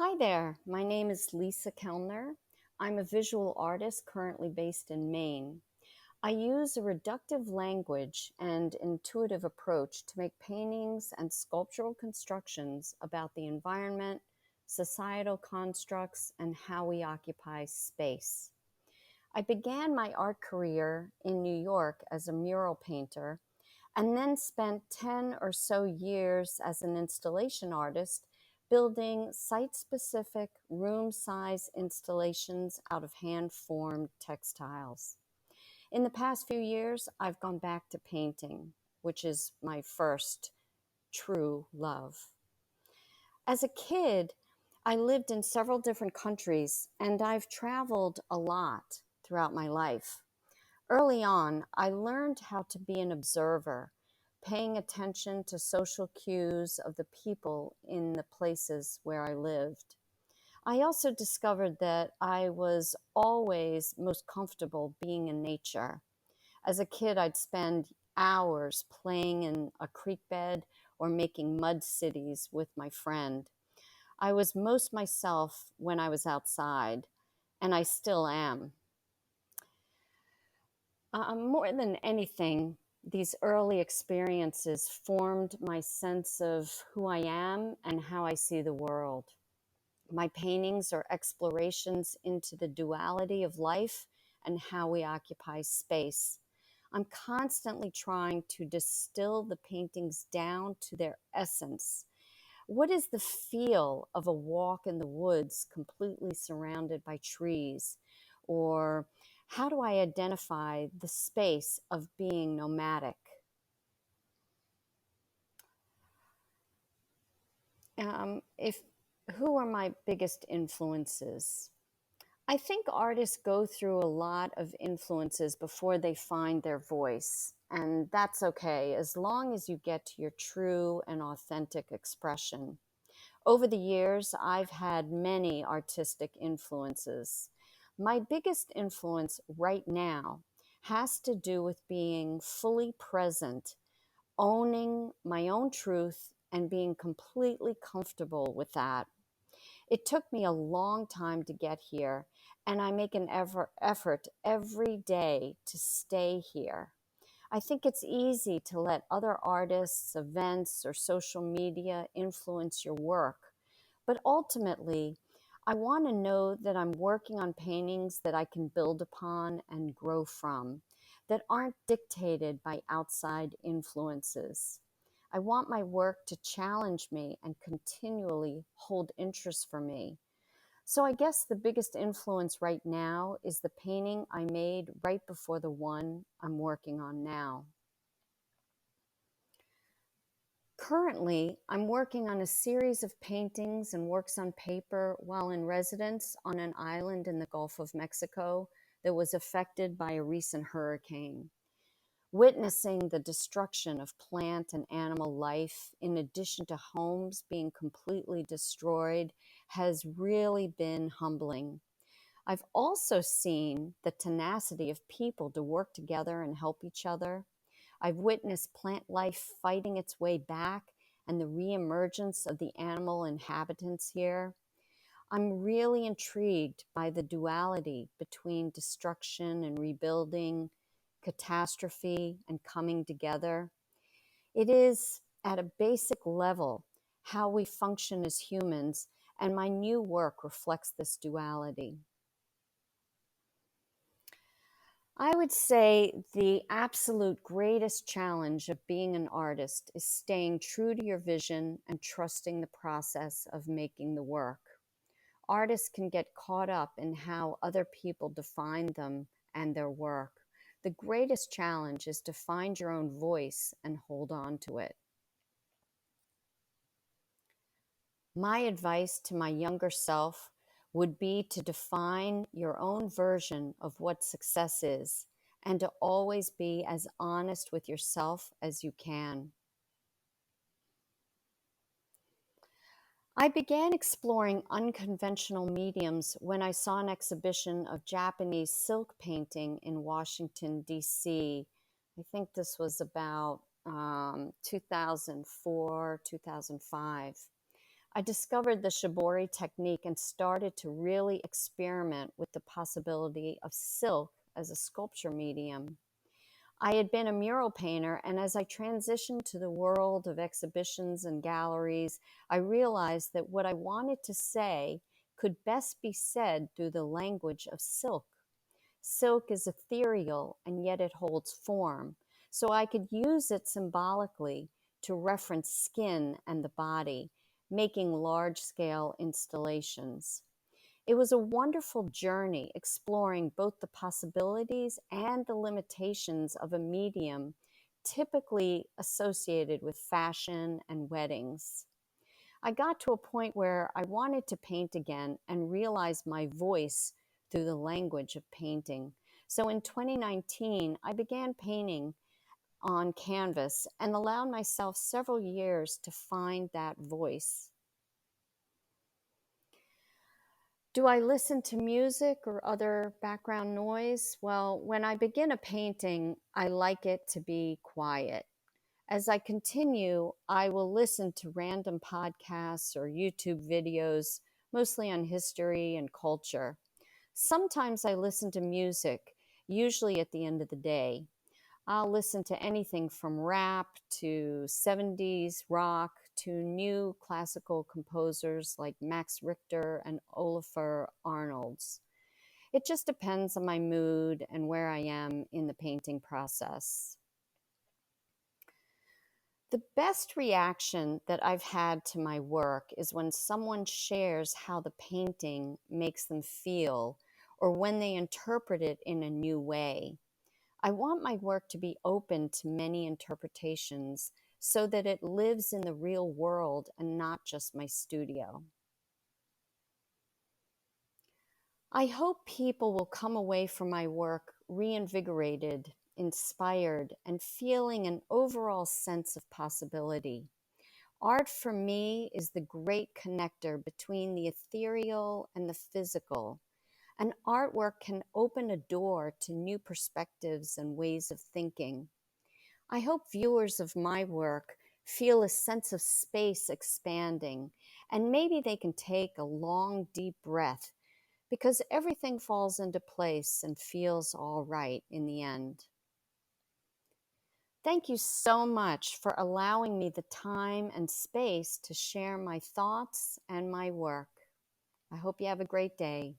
Hi there, my name is Lisa Kellner. I'm a visual artist currently based in Maine. I use a reductive language and intuitive approach to make paintings and sculptural constructions about the environment, societal constructs, and how we occupy space. I began my art career in New York as a mural painter and then spent 10 or so years as an installation artist building site specific room size installations out of hand formed textiles. In the past few years, I've gone back to painting, which is my first true love. As a kid, I lived in several different countries and I've traveled a lot throughout my life. Early on, I learned how to be an observer, paying attention to social cues of the people in the places where I lived. I also discovered that I was always most comfortable being in nature. As a kid, I'd spend hours playing in a creek bed or making mud cities with my friend. I was most myself when I was outside, and I still am. More than anything, these early experiences formed my sense of who I am and how I see the world. My paintings are explorations into the duality of life and how we occupy space. I'm constantly trying to distill the paintings down to their essence. What is the feel of a walk in the woods completely surrounded by trees? Or how do I identify the space of being nomadic? If Who are my biggest influences? I think artists go through a lot of influences before they find their voice, and that's okay as long as you get to your true and authentic expression. Over the years, I've had many artistic influences. My biggest influence right now has to do with being fully present, owning my own truth, and being completely comfortable with that. It took me a long time to get here, and I make an effort every day to stay here. I think it's easy to let other artists, events, or social media influence your work. But ultimately, I want to know that I'm working on paintings that I can build upon and grow from, that aren't dictated by outside influences. I want my work to challenge me and continually hold interest for me. So I guess the biggest influence right now is the painting I made right before the one I'm working on now. Currently, I'm working on a series of paintings and works on paper while in residence on an island in the Gulf of Mexico that was affected by a recent hurricane. Witnessing the destruction of plant and animal life, in addition to homes being completely destroyed, has really been humbling. I've also seen the tenacity of people to work together and help each other. I've witnessed plant life fighting its way back and the reemergence of the animal inhabitants here. I'm really intrigued by the duality between destruction and rebuilding, catastrophe and coming together. It is, at a basic level, how we function as humans, and my new work reflects this duality. I would say the absolute greatest challenge of being an artist is staying true to your vision and trusting the process of making the work. Artists can get caught up in how other people define them and their work. The greatest challenge is to find your own voice and hold on to it. My advice to my younger self would be to define your own version of what success is and to always be as honest with yourself as you can. I began exploring unconventional mediums when I saw an exhibition of Japanese silk painting in Washington, D.C. I think this was about 2004, 2005. I discovered the shibori technique and started to really experiment with the possibility of silk as a sculpture medium. I had been a mural painter, and as I transitioned to the world of exhibitions and galleries, I realized that what I wanted to say could best be said through the language of silk. Silk is ethereal and yet it holds form, so I could use it symbolically to reference skin and the body, making large scale installations. It was a wonderful journey exploring both the possibilities and the limitations of a medium typically associated with fashion and weddings. I got to a point where I wanted to paint again and realize my voice through the language of painting. So in 2019, I began painting on canvas and allowed myself several years to find that voice. Do I listen to music or other background noise? Well, when I begin a painting, I like it to be quiet. As I continue, I will listen to random podcasts or YouTube videos, mostly on history and culture. Sometimes I listen to music, usually at the end of the day. I'll listen to anything from rap to 70s rock to new classical composers like Max Richter and Olafur Arnolds. It just depends on my mood and where I am in the painting process. The best reaction that I've had to my work is when someone shares how the painting makes them feel or when they interpret it in a new way. I want my work to be open to many interpretations so that it lives in the real world and not just my studio. I hope people will come away from my work reinvigorated, inspired, and feeling an overall sense of possibility. Art for me is the great connector between the ethereal and the physical. And artwork can open a door to new perspectives and ways of thinking. I hope viewers of my work feel a sense of space expanding, and maybe they can take a long, deep breath because everything falls into place and feels all right in the end. Thank you so much for allowing me the time and space to share my thoughts and my work. I hope you have a great day.